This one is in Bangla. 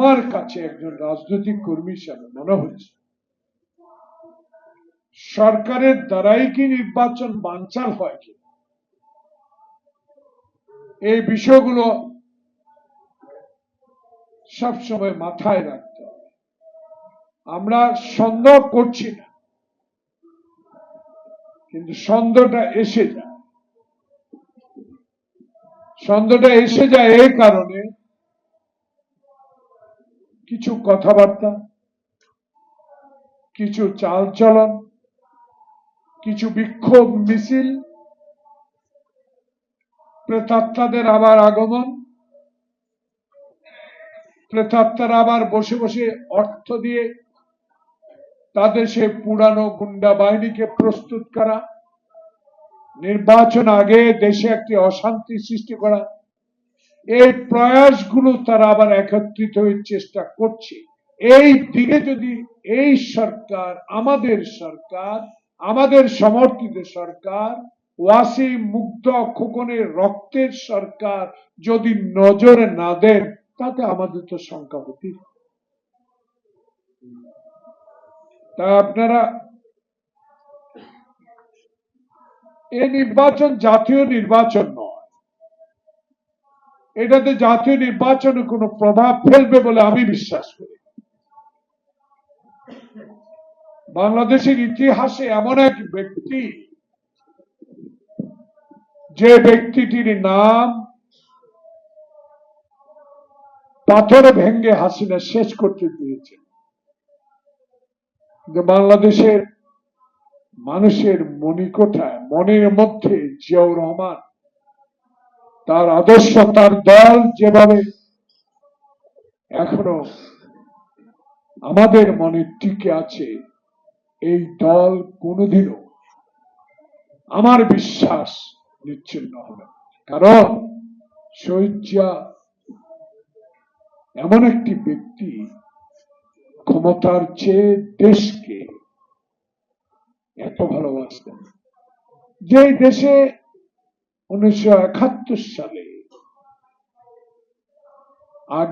আমার কাছে একজন রাজনৈতিক কর্মী হিসাবে মনে হচ্ছে সরকারের দ্বারাই কি নির্বাচন বানচাল হয় কি, এই বিষয়গুলো সবসময় মাথায় রাখতে হবে। আমরা সন্দেহ করছি না, কিন্তু সন্দেহটা এসে যায়। সন্দেহটা এসে যায় এই কারণে কিছু কথাবার্তা, কিছু চালচলন, কিছু বিক্ষোভ মিছিল, প্রেতাত্মাদের আবার আগমন, প্রেতাত্মারা আবার বসে বসে অর্থ দিয়ে তাদের সেই পুরানো গুন্ডা বাহিনীকে প্রস্তুত করা, নির্বাচন আগে দেশে একটি অশান্তি সৃষ্টি করা, এই প্রয়াসগুলো তারা আবার একত্রিত হয়ে চেষ্টা করছে। এই দিকে যদি এই সরকার, আমাদের সমর্থিত সরকার, ওয়াসি মুগ্ধ খোকনের রক্তের সরকার যদি নজরে না দেন, তাতে আমাদের তো শঙ্কা হতেই। তা আপনারা, এই নির্বাচন জাতীয় নির্বাচন নয়, এটাতে জাতীয় নির্বাচনে কোনো প্রভাব ফেলবে বলে আমি বিশ্বাস করি। বাংলাদেশের ইতিহাসে এমন এক ব্যক্তি, যে ব্যক্তিটির নাম পাথর ভেঙ্গে হাসিনা শেষ করতে দিয়েছে, বাংলাদেশের মানুষের মণিকোঠায়, মনের মধ্যে জিয়াউর রহমান, তার আদর্শ, তার দল যেভাবে এখনো আমাদের মনে টিকে আছে, এই দল কোনোদিনও, আমার বিশ্বাস, নিচ্ছিন্ন হবে। কারণ শহীদ জিয়া এমন একটি ব্যক্তি, ক্ষমতার চেয়ে দেশকে এত ভালোবাসতেন, যে দেশে 1971 সালে